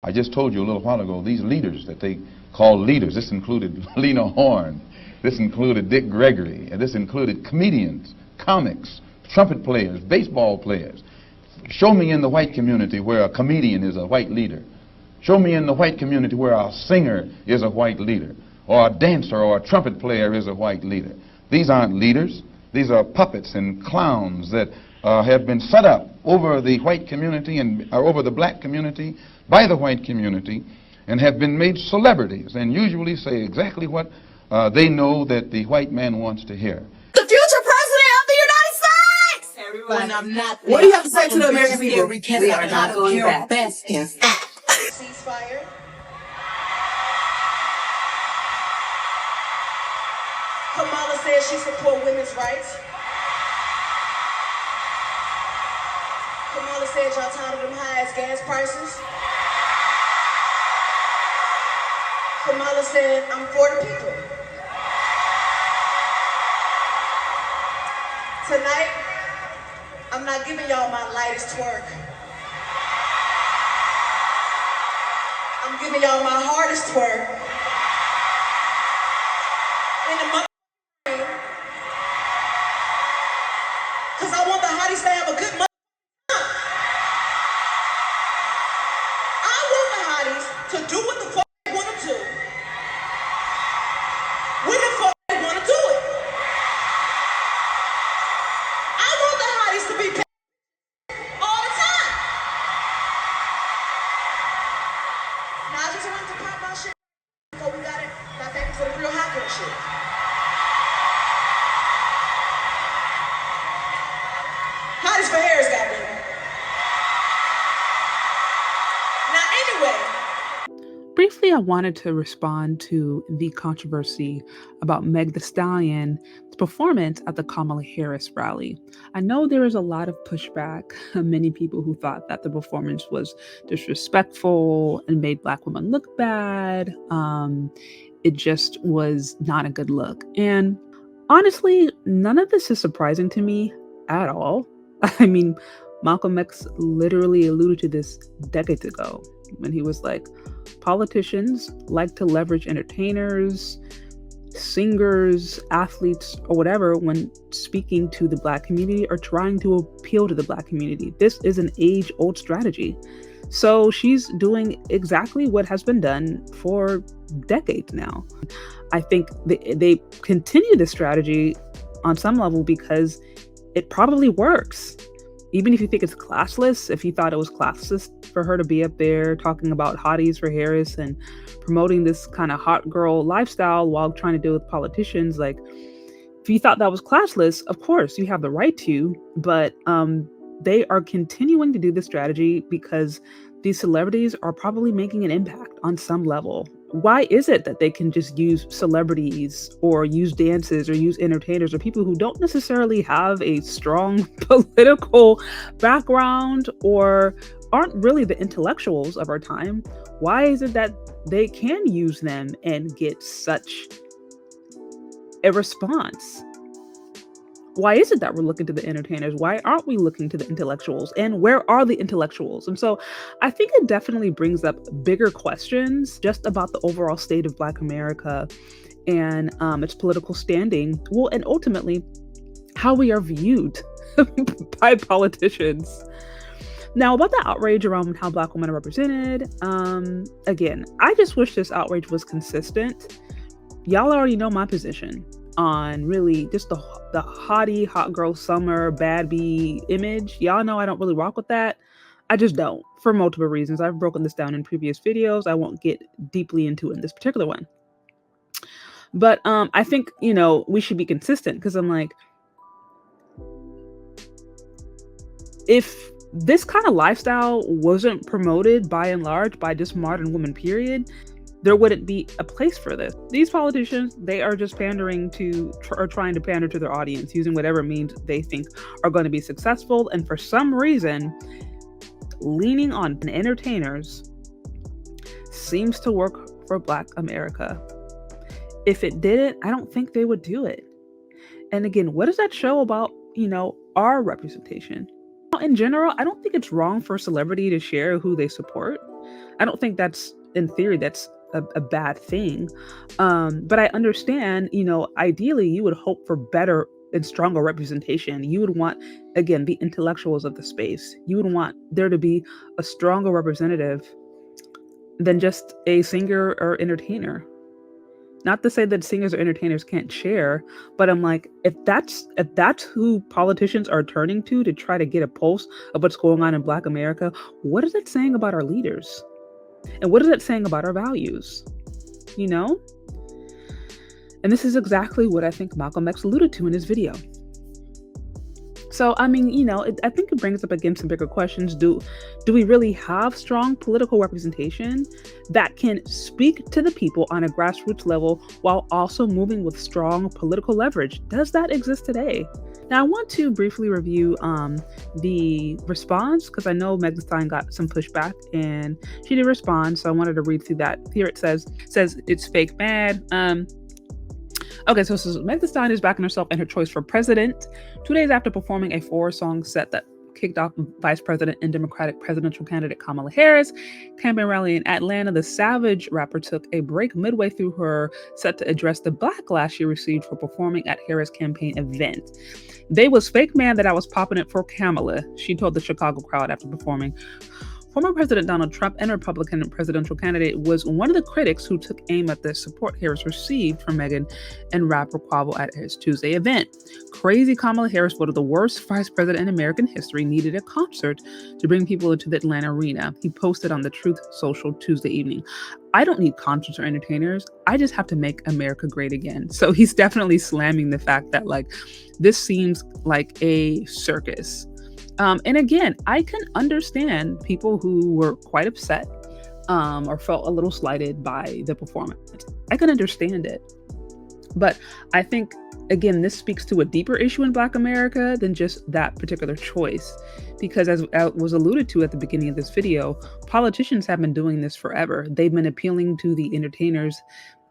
I just told you a little while ago, these leaders that they call leaders, this included Lena Horne, this included Dick Gregory, and this included comedians, comics, trumpet players, baseball players. Show me in the white community where a comedian is a white leader. Show me in the white community where a singer is a white leader, or a dancer or a trumpet player is a white leader. These aren't leaders. These are puppets and clowns that have been set up over the white community and over the black community by the white community and have been made celebrities and usually say exactly what they know that the white man wants to hear. The future president of the United States! Everyone, I'm not. What do you have to say to the American people? We are not going back. Ceasefire. Kamala says she supports women's rights. Kamala said y'all tired of them high-ass gas prices. Kamala said, I'm for the people. Tonight, I'm not giving y'all my lightest twerk. I'm giving y'all my hardest twerk. In the month, because I want the hotties to have a good month. I want the hotties to do what the fuck they want to do. When the fuck they want to do it. I want the hotties to be paid all the time. Now I just wanted to pop my shit before we got back into the real hot girl shit. Hotties for Harris, goddamn. Now anyway. Briefly, I wanted to respond to the controversy about Meg Thee Stallion's performance at the Kamala Harris rally. I know there is a lot of pushback, many people who thought that the performance was disrespectful and made Black women look bad. It just was not a good look. And honestly, none of this is surprising to me at all. I mean, Malcolm X literally alluded to this decades ago when he was like, politicians like to leverage entertainers, singers, athletes, or whatever when speaking to the Black community or trying to appeal to the Black community. This is an age-old strategy. So she's doing exactly what has been done for decades now. I think they continue this strategy on some level because it probably works. Even if you think it's classless, if you thought it was classless for her to be up there talking about hotties for Harris and promoting this kind of hot girl lifestyle while trying to deal with politicians, like if you thought that was classless, of course you have the right to, but they are continuing to do this strategy because these celebrities are probably making an impact on some level. Why is it that they can just use celebrities or use dances or use entertainers or people who don't necessarily have a strong political background or aren't really the intellectuals of our time? Why is it that they can use them and get such a response? Why is it that we're looking to the entertainers? Why aren't we looking to the intellectuals? And where are the intellectuals? And so I think it definitely brings up bigger questions just about the overall state of Black America and its political standing. Well, and ultimately how we are viewed by politicians. Now, about the outrage around how Black women are represented, again, I just wish this outrage was consistent. Y'all already know my position on really just the hottie, hot girl summer, bad bee image. Y'all know I don't really rock with that. I just don't, for multiple reasons. I've broken this down in previous videos. I won't get deeply into it in this particular one. But I think, we should be consistent because I'm like, if this kind of lifestyle wasn't promoted by and large by just modern women, period, there wouldn't be a place for this. These politicians, they are just pandering to, or trying to pander to their audience using whatever means they think are going to be successful. And for some reason, leaning on entertainers seems to work for Black America. If it didn't, I don't think they would do it. And again, what does that show about, our representation? In general, I don't think it's wrong for a celebrity to share who they support. I don't think that's, in theory, that's a bad thing. But I understand, ideally you would hope for better and stronger representation. You would want, again, the intellectuals of the space. You would want there to be a stronger representative than just a singer or entertainer. Not to say that singers or entertainers can't share, but I'm like, if that's who politicians are turning to try to get a pulse of what's going on in Black America, what is it saying about our leaders? And what is it saying about our values? And this is exactly what I think Malcolm X alluded to in his video. So, I mean, I think it brings up again some bigger questions. Do we really have strong political representation that can speak to the people on a grassroots level while also moving with strong political leverage? Does that exist today? Now, I want to briefly review the response, because I know Meg Thee Stallion got some pushback and she did respond. So I wanted to read through that. Here it says it's fake mad. Okay, so Meg Thee Stallion is backing herself and her choice for president 2 days after performing a 4-song set that kicked off Vice President and Democratic presidential candidate Kamala Harris' campaign rally in Atlanta. The Savage rapper took a break midway through her set to address the backlash she received for performing at Harris' campaign event. "They was fake mad that I was popping it for Kamala," she told the Chicago crowd after performing. Former President Donald Trump and Republican presidential candidate was one of the critics who took aim at the support Harris received from Meghan and rapper Quavo at his Tuesday event. "Crazy Kamala Harris, one of the worst vice president in American history, needed a concert to bring people into the Atlanta arena," he posted on the Truth Social Tuesday evening. "I don't need concerts or entertainers. I just have to make America great again." So he's definitely slamming the fact that this seems like a circus. And again, I can understand people who were quite upset or felt a little slighted by the performance. I can understand it. But I think, again, this speaks to a deeper issue in Black America than just that particular choice. Because as was alluded to at the beginning of this video, politicians have been doing this forever. They've been appealing to the entertainers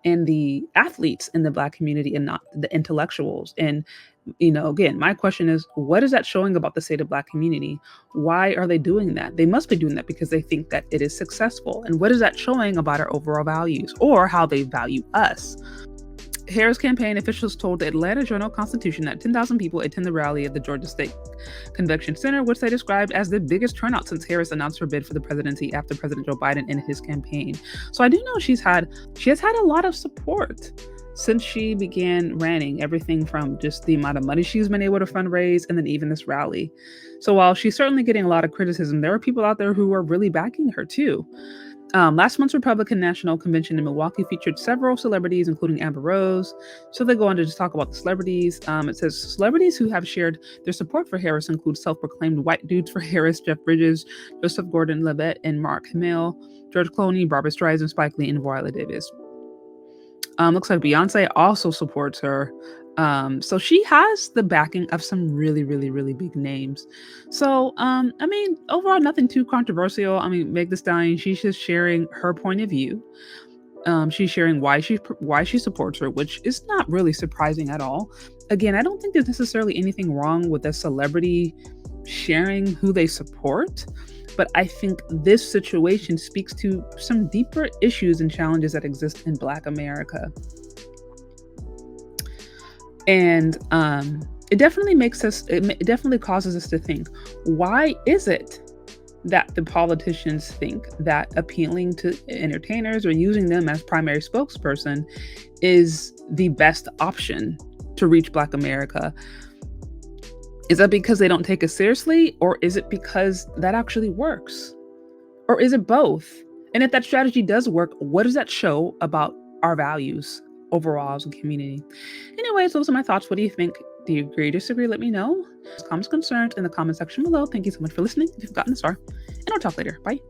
and the athletes in the Black community and not the intellectuals. And again, my question is, what is that showing about the state of Black community? Why are they doing that? They must be doing that because they think that it is successful. And what is that showing about our overall values or how they value us? Harris campaign officials told the Atlanta Journal-Constitution that 10,000 people attend the rally at the Georgia State Convention Center, which they described as the biggest turnout since Harris announced her bid for the presidency after President Joe Biden ended his campaign. So I do know she has had a lot of support since she began ranting, everything from just the amount of money she's been able to fundraise and then even this rally. So while she's certainly getting a lot of criticism, there are people out there who are really backing her too. Last month's Republican National Convention in Milwaukee featured several celebrities, including Amber Rose. So they go on to just talk about the celebrities. It says celebrities who have shared their support for Harris include self-proclaimed white dudes for Harris, Jeff Bridges, Joseph Gordon-Levitt, and Mark Hamill, George Clooney, Barbara Streisand, Spike Lee, and Viola Davis. Looks like Beyonce also supports her. So she has the backing of some really, really, really big names. So, I mean, overall, nothing too controversial. I mean, Meg Thee Stallion, she's just sharing her point of view. She's sharing why she supports her, which is not really surprising at all. Again, I don't think there's necessarily anything wrong with a celebrity sharing who they support. But I think this situation speaks to some deeper issues and challenges that exist in Black America. And it definitely causes us to think, why is it that the politicians think that appealing to entertainers or using them as primary spokesperson is the best option to reach Black America? Is that because they don't take it seriously, or is it because that actually works? Or is it both? And if that strategy does work, what does that show about our values overall as a community? Anyways, those are my thoughts. What do you think? Do you agree, disagree? Let me know. Comments, concerns in the comment section below. Thank you so much for listening. If you've gotten this far, and I'll talk later. Bye.